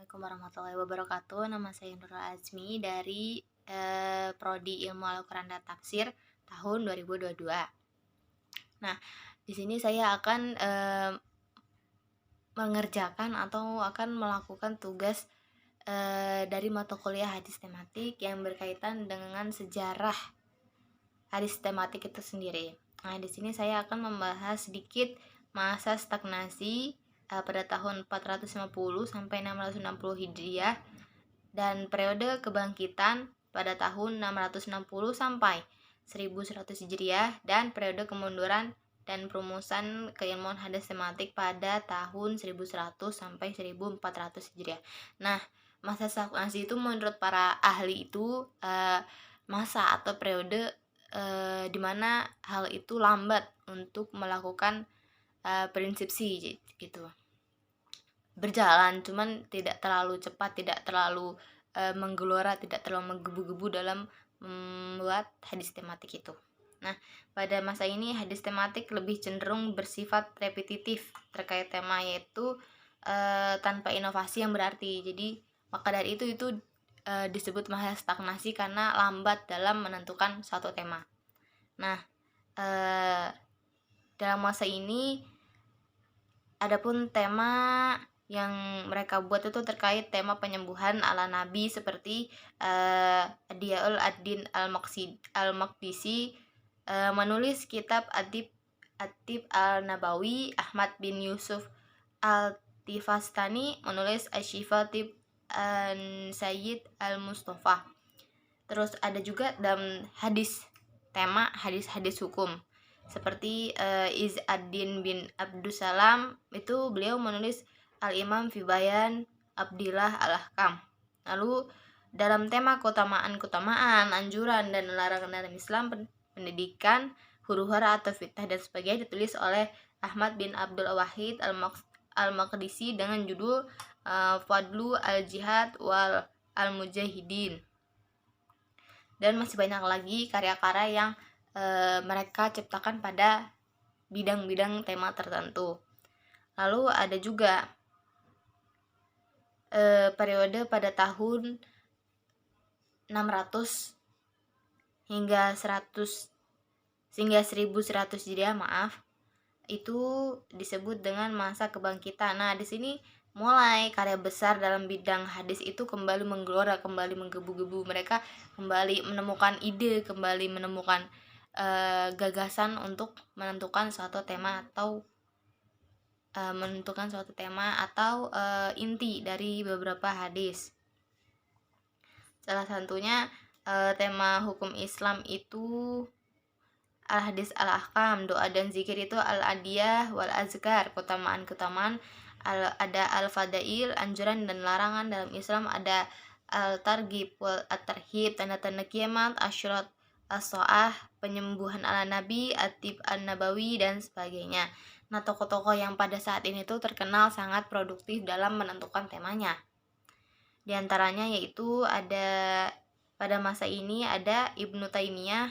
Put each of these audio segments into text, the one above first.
Assalamualaikum warahmatullahi wabarakatuh. Nama saya Nurul Azmi dari Prodi Ilmu Al-Quran dan Tafsir tahun 2022. Nah, di sini saya akan mengerjakan atau akan melakukan tugas dari mata kuliah hadis tematik yang berkaitan dengan sejarah hadis tematik itu sendiri. Nah, di sini saya akan membahas sedikit masa stagnasi pada tahun 450 sampai 660 Hijriah dan periode kebangkitan pada tahun 660 sampai 1100 Hijriah dan periode kemunduran dan perumusan keilmuan hadis tematik pada tahun 1100 sampai 1400 Hijriah. Nah, masa stagnasi itu menurut para ahli itu masa atau periode di mana hal itu lambat untuk melakukan prinsipsi gitu, berjalan cuman tidak terlalu cepat, tidak terlalu menggelora, tidak terlalu menggebu-gebu dalam membuat hadis tematik itu. Nah, pada masa ini hadis tematik lebih cenderung bersifat repetitif terkait tema, yaitu tanpa inovasi yang berarti. Jadi maka dari itu disebut masa stagnasi karena lambat dalam menentukan suatu tema. Nah, dalam masa ini adapun tema yang mereka buat itu terkait tema penyembuhan ala Nabi, seperti Diyaul Ad-Din Al-Maqdisi menulis kitab Atib Al-Nabawi, Ahmad bin Yusuf Al-Tifastani menulis Asy-Syifa Tib Sayyid Al-Mustafa. Terus ada juga dalam tema hadis-hadis hukum, seperti Izz-ad-Din bin Abdussalam, itu beliau menulis Al-Imam fi Bayan Abdillah Al-Ahkam. Lalu dalam tema keutamaan, anjuran dan larangan dalam Islam, pendidikan, huru-hara atau fitnah dan sebagainya, ditulis oleh Ahmad bin Abdul Wahid Al-Maqdisi dengan judul Fadlu Al-Jihad wal Al-Mujahidin. Dan masih banyak lagi karya-karya yang mereka ciptakan pada bidang-bidang tema tertentu. Lalu ada juga periode pada tahun 600 hingga 1100 Hijriah, itu disebut dengan masa kebangkitan. Nah, di sini mulai karya besar dalam bidang hadis itu kembali menggelora, kembali menggebu-gebu. Mereka kembali menemukan ide, kembali menemukan gagasan untuk menentukan suatu tema atau inti dari beberapa hadis. Salah satunya tema hukum Islam itu Al-Hadis Al-Ahkam, doa dan zikir itu Al-Adiyah wal Azkar, keutamaan ada Al-Fadail, anjuran dan larangan dalam Islam, ada Al-Targhib wal At-Tarhib, tanda-tanda kiamat, Asyrat As-So'ah, penyembuhan ala Nabi, Atib An-Nabawi dan sebagainya. Nah, tokoh-tokoh yang pada saat ini tuh terkenal sangat produktif dalam menentukan temanya. Di antaranya yaitu ada pada masa ini ada Ibnu Taimiyah,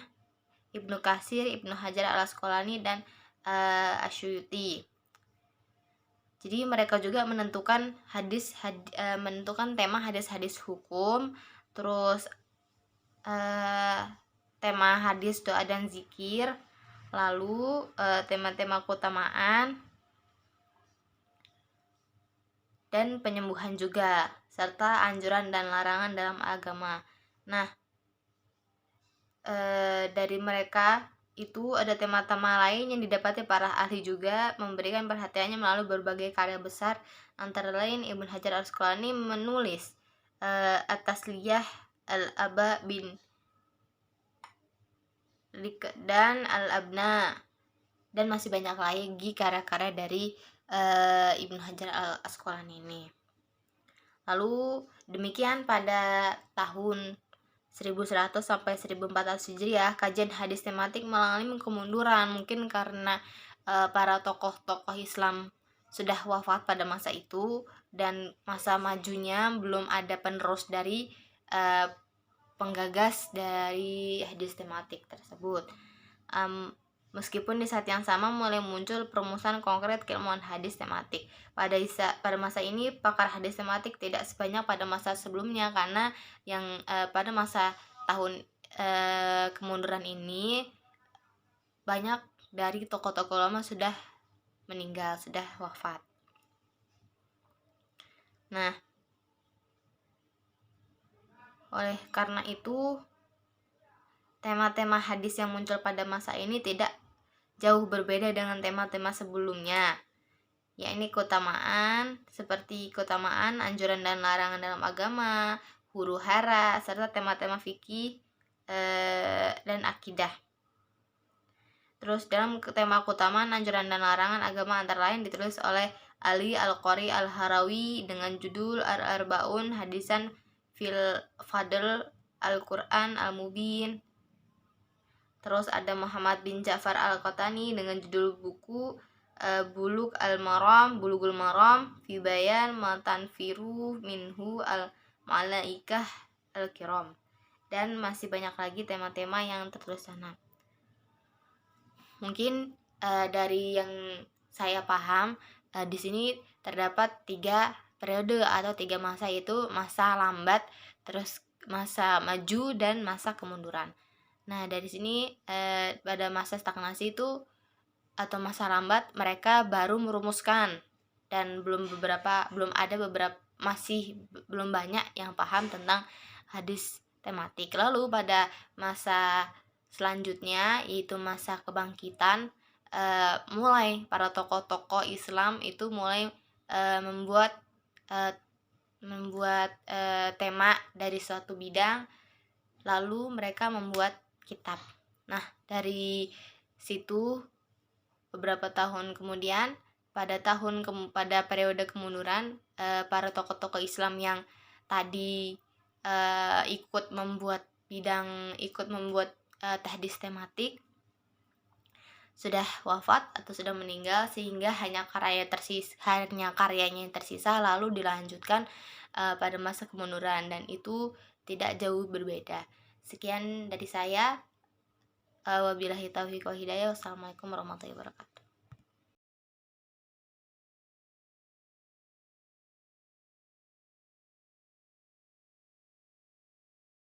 Ibnu Katsir, Ibnu Hajar Al-Asqalani dan Asyuyuti. Jadi mereka juga menentukan tema hadis-hadis hukum, terus tema hadis doa dan zikir, lalu tema-tema keutamaan dan penyembuhan juga, serta anjuran dan larangan dalam agama. Nah, dari mereka itu ada tema-tema lain yang didapati para ahli juga memberikan perhatiannya melalui berbagai karya besar, antara lain Ibnu Hajar Al-Asqalani menulis At-Tasliyah Al-Aba bin dan Al-Abna, dan masih banyak lagi karya-karya dari Ibnu Hajar Al-Asqalani ini. Lalu demikian pada tahun 1100 sampai 1400 Hijriah, kajian hadis tematik mengalami kemunduran, mungkin karena para tokoh-tokoh Islam sudah wafat pada masa itu dan masa majunya belum ada penerus dari penggagas dari hadis tematik tersebut. Meskipun di saat yang sama mulai muncul perumusan konkret keilmuan hadis tematik. Pada masa ini pakar hadis tematik tidak sebanyak pada masa sebelumnya, karena yang pada masa tahun kemunduran ini banyak dari tokoh-tokoh lama sudah meninggal, sudah wafat. Nah, oleh karena itu tema-tema hadis yang muncul pada masa ini tidak jauh berbeda dengan tema-tema sebelumnya, yakni keutamaan, seperti keutamaan, anjuran dan larangan dalam agama, huru hara, serta tema-tema fikih dan akidah. Terus dalam tema keutamaan, anjuran dan larangan agama antara lain ditulis oleh Ali Al-Qari Al-Harawi dengan judul Ar-Arbaun Hadisan fil Fadl Al-Quran Al-Mubin. Terus ada Muhammad bin Ja'far Al-Qatani dengan judul buku Bulughul Maram fi bayan ma tanfiru minhu al-malaikah al-kiram. Dan masih banyak lagi tema-tema yang tertulis sana. Mungkin dari yang saya paham, di sini terdapat 3 periode atau 3 masa, yaitu masa lambat, terus masa maju, dan masa kemunduran. Nah, dari sini pada masa stagnasi itu atau masa lambat, mereka baru merumuskan, dan belum banyak yang paham tentang hadis tematik. Lalu pada masa selanjutnya, yaitu masa kebangkitan, mulai para tokoh-tokoh Islam itu mulai membuat tema dari suatu bidang, lalu mereka membuat kitab. Nah, dari situ beberapa tahun kemudian, pada periode kemunduran, para tokoh-tokoh Islam yang tadi ikut membuat hadis tematik sudah wafat atau sudah meninggal, sehingga hanya karyanya yang tersisa, lalu dilanjutkan pada masa kemunduran, dan itu tidak jauh berbeda. Sekian dari saya. Wabillahi taufiq wal hidayah. Wassalamualaikum warahmatullahi wabarakatuh.